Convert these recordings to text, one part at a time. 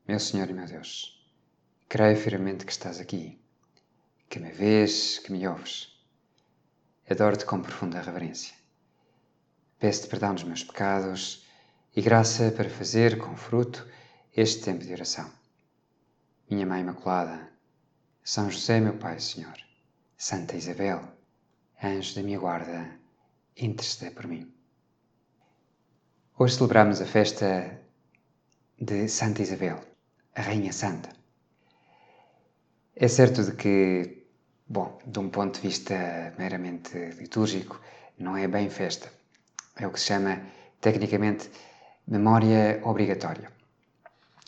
Meu Senhor e meu Deus, creio firmemente que estás aqui, que me vês, que me ouves. Adoro-te com profunda reverência. Peço-te perdão dos meus pecados e graça para fazer com fruto este tempo de oração. Minha Mãe Imaculada, São José, meu Pai, Senhor, Santa Isabel, anjo da minha guarda, intercedei por mim. Hoje celebramos a festa de Santa Isabel, a Rainha Santa. É certo de que, de um ponto de vista meramente litúrgico, não é bem festa. É o que se chama, tecnicamente, memória obrigatória.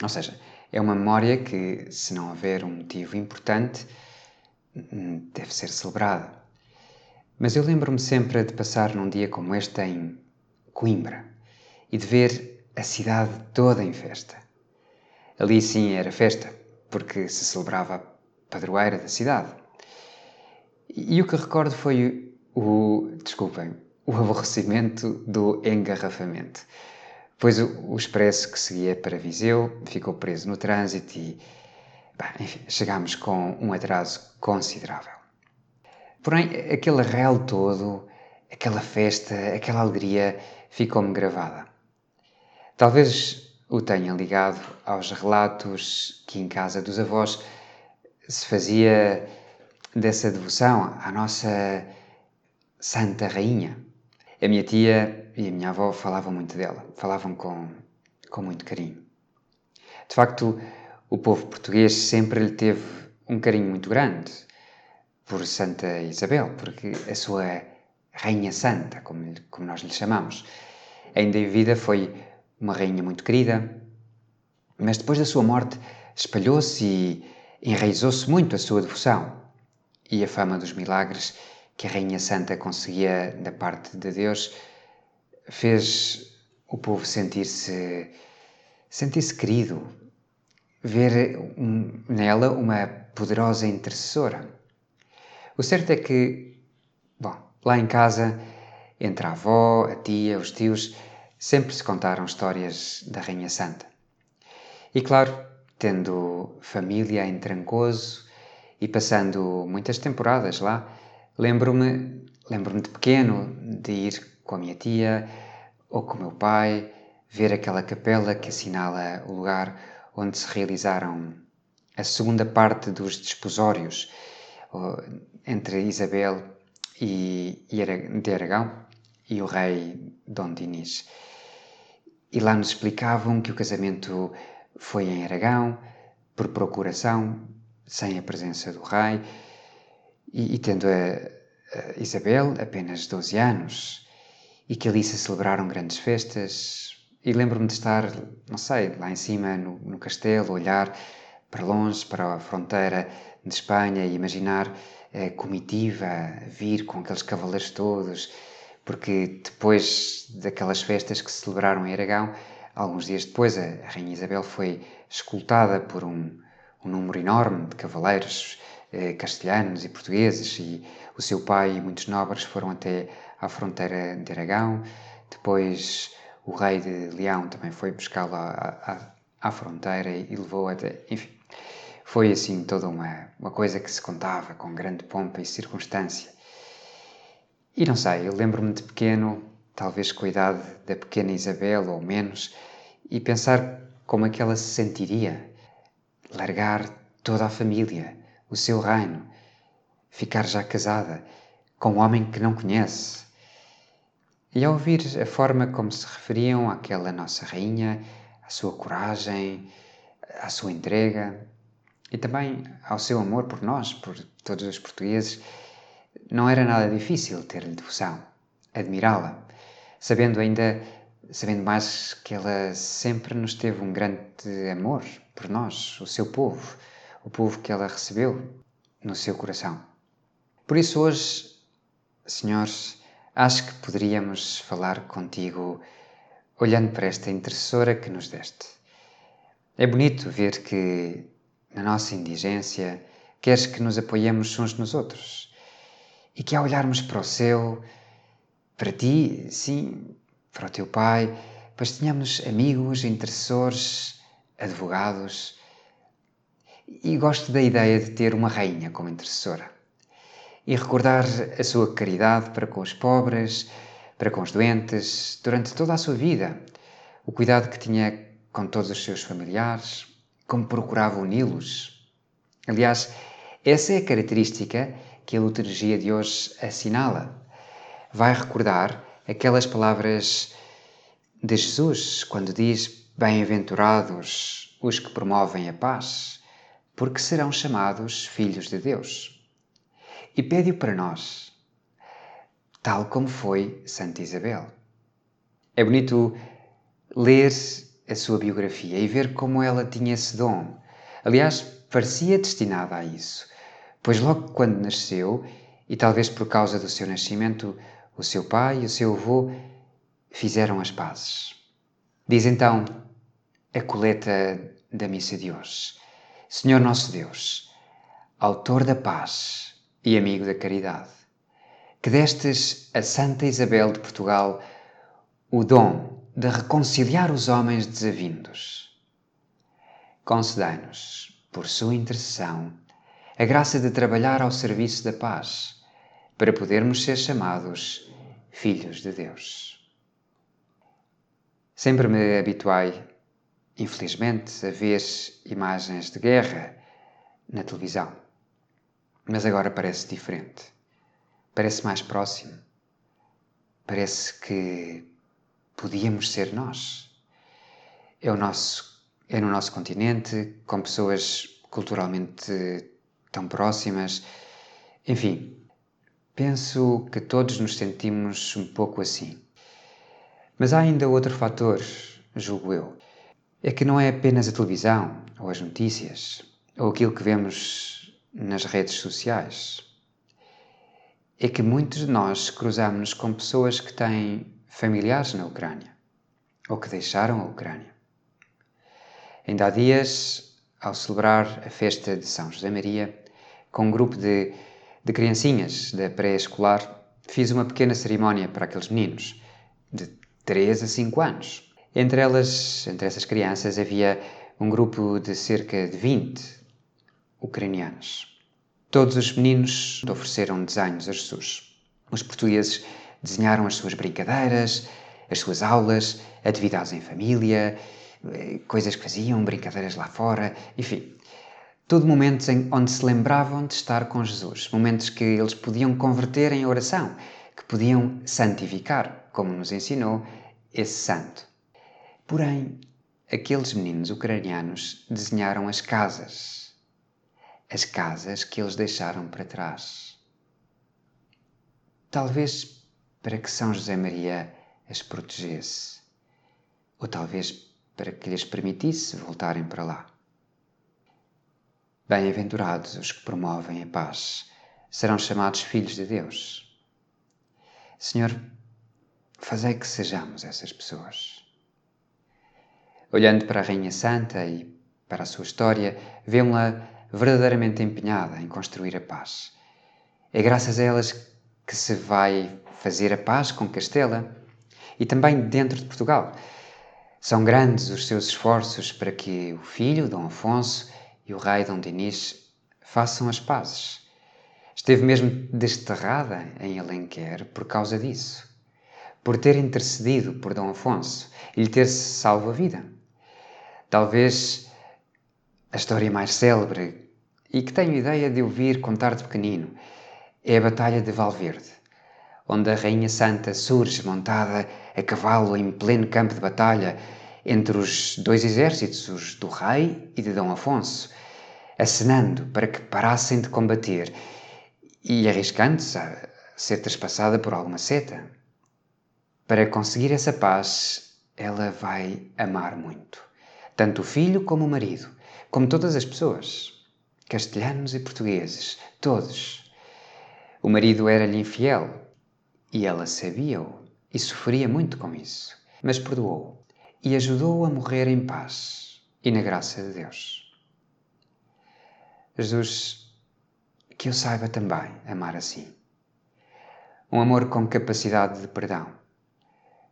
Ou seja, é uma memória que, se não houver um motivo importante, deve ser celebrada. Mas eu lembro-me sempre de passar num dia como este em Coimbra e de ver a cidade toda em festa. Ali sim era festa, porque se celebrava a padroeira da cidade. E o que recordo foi o aborrecimento do engarrafamento. Pois o expresso que seguia para Viseu ficou preso no trânsito e, enfim, chegámos com um atraso considerável. Porém, aquele arraial todo, aquela festa, aquela alegria ficou-me gravada. Talvez o tenha ligado aos relatos que em casa dos avós se fazia dessa devoção à nossa Santa Rainha. A minha tia e a minha avó falavam muito dela, falavam com muito carinho. De facto, o povo português sempre lhe teve um carinho muito grande por Santa Isabel, porque a sua Rainha Santa, como nós lhe chamamos, ainda em vida foi uma rainha muito querida, mas depois da sua morte espalhou-se e enraizou-se muito a sua devoção e a fama dos milagres que a Rainha Santa conseguia da parte de Deus fez o povo sentir-se querido, ver nela uma poderosa intercessora. O certo é que, lá em casa, entre a avó, a tia, os tios, sempre se contaram histórias da Rainha Santa. E claro, tendo família em Trancoso e passando muitas temporadas lá, lembro-me de pequeno de ir com a minha tia ou com o meu pai, ver aquela capela que assinala o lugar onde se realizaram a segunda parte dos desposórios entre Isabel de Aragão e o rei Dom Dinis. E lá nos explicavam que o casamento foi em Aragão, por procuração, sem a presença do rei, e tendo a Isabel apenas 12 anos, e que ali se celebraram grandes festas. E lembro-me de estar, não sei, lá em cima no castelo, olhar para longe, para a fronteira de Espanha e imaginar a comitiva vir com aqueles cavaleiros todos, porque depois daquelas festas que se celebraram em Aragão, alguns dias depois, a Rainha Isabel foi escoltada por um número enorme de cavaleiros castelhanos e portugueses, e o seu pai e muitos nobres foram até à fronteira de Aragão. Depois o rei de Leão também foi buscá-la à fronteira e levou até... Enfim, foi assim toda uma coisa que se contava com grande pompa e circunstância. E não sei, eu lembro-me de pequeno, talvez com a idade da pequena Isabel ou menos, e pensar como é que ela se sentiria. Largar toda a família, o seu reino, ficar já casada com um homem que não conhece. E ao ouvir a forma como se referiam àquela nossa rainha, à sua coragem, à sua entrega e também ao seu amor por nós, por todos os portugueses, não era nada difícil ter-lhe devoção, admirá-la, sabendo mais que ela sempre nos teve um grande amor por nós, o seu povo, o povo que ela recebeu no seu coração. Por isso hoje, senhores, acho que poderíamos falar contigo olhando para esta intercessora que nos deste. É bonito ver que, na nossa indigência, queres que nos apoiemos uns nos outros e que ao olharmos para o céu, para ti, sim, para o teu Pai, pois tenhamos amigos, intercessores, advogados, e gosto da ideia de ter uma rainha como intercessora e recordar a sua caridade para com os pobres, para com os doentes, durante toda a sua vida, o cuidado que tinha com todos os seus familiares, como procurava uni-los. Aliás, essa é a característica que a liturgia de hoje assinala. Vai recordar aquelas palavras de Jesus, quando diz: bem-aventurados os que promovem a paz, porque serão chamados filhos de Deus. E pede-o para nós, tal como foi Santa Isabel. É bonito ler a sua biografia e ver como ela tinha esse dom. Aliás, parecia destinada a isso, pois logo quando nasceu, e talvez por causa do seu nascimento, o seu pai e o seu avô fizeram as pazes. Diz então a coleta da missa de hoje: Senhor nosso Deus, autor da paz e amigo da caridade, que destes a Santa Isabel de Portugal o dom de reconciliar os homens desavindos, concedei-nos, por sua intercessão, a graça de trabalhar ao serviço da paz, para podermos ser chamados filhos de Deus. Sempre me habituei, infelizmente, a ver imagens de guerra na televisão. Mas agora parece diferente. Parece mais próximo. Parece que podíamos ser nós. É no nosso continente, com pessoas culturalmente tão próximas. Enfim, penso que todos nos sentimos um pouco assim. Mas há ainda outro fator, julgo eu. É que não é apenas a televisão, ou as notícias, ou aquilo que vemos nas redes sociais. É que muitos de nós cruzamos-nos com pessoas que têm familiares na Ucrânia, ou que deixaram a Ucrânia. Ainda há dias, ao celebrar a festa de São José Maria, com um grupo de criancinhas da pré-escolar, fiz uma pequena cerimónia para aqueles meninos, de 3 a 5 anos. Entre essas crianças, havia um grupo de cerca de 20 ucranianos. Todos os meninos ofereceram desenhos a Jesus. Os portugueses desenharam as suas brincadeiras, as suas aulas, atividades em família, coisas que faziam, brincadeiras lá fora, enfim. Tudo momentos onde se lembravam de estar com Jesus. Momentos que eles podiam converter em oração, que podiam santificar, como nos ensinou esse santo. Porém, aqueles meninos ucranianos desenharam as casas que eles deixaram para trás. Talvez para que São José Maria as protegesse, ou talvez para que lhes permitisse voltarem para lá. Bem-aventurados os que promovem a paz, serão chamados filhos de Deus. Senhor, fazei que sejamos essas pessoas. Olhando para a Rainha Santa e para a sua história, vemos-la verdadeiramente empenhada em construir a paz. É graças a elas que se vai fazer a paz com Castela e também dentro de Portugal. São grandes os seus esforços para que o filho, Dom Afonso, e o rei Dom Dinis façam as pazes. Esteve mesmo desterrada em Alenquer por causa disso, por ter intercedido por Dom Afonso e lhe ter salvo a vida. Talvez a história mais célebre, e que tenho ideia de ouvir contar de pequenino, é a Batalha de Valverde, onde a Rainha Santa surge montada a cavalo em pleno campo de batalha entre os dois exércitos, os do rei e de Dom Afonso, acenando para que parassem de combater e arriscando-se a ser traspassada por alguma seta. Para conseguir essa paz, ela vai amar muito, tanto o filho como o marido, como todas as pessoas, castelhanos e portugueses, todos. O marido era-lhe infiel e ela sabia-o e sofria muito com isso, mas perdoou-o e ajudou-o a morrer em paz e na graça de Deus. Jesus, que eu saiba também amar assim. Um amor com capacidade de perdão,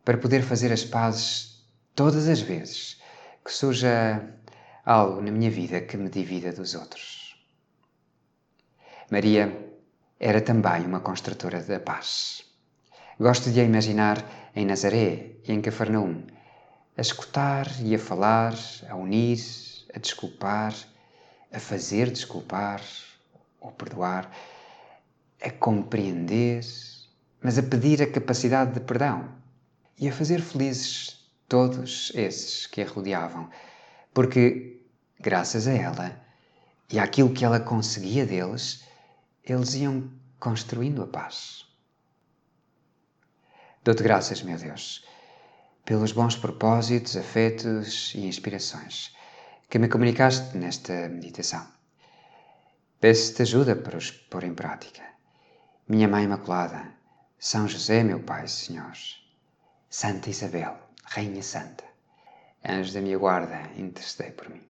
para poder fazer as pazes todas as vezes que surja algo na minha vida que me divida dos outros. Maria era também uma construtora da paz. Gosto de a imaginar em Nazaré e em Cafarnaum, a escutar e a falar, a unir, a desculpar, a fazer desculpar ou perdoar, a compreender, mas a pedir a capacidade de perdão e a fazer felizes todos esses que a rodeavam, porque, graças a ela e àquilo que ela conseguia deles, eles iam construindo a paz. Dou-te graças, meu Deus, pelos bons propósitos, afetos e inspirações que me comunicaste nesta meditação. Peço-te ajuda para os pôr em prática. Minha Mãe Imaculada, São José, meu Pai, Senhor, Santa Isabel, Rainha Santa, anjo da minha guarda, intercedei por mim.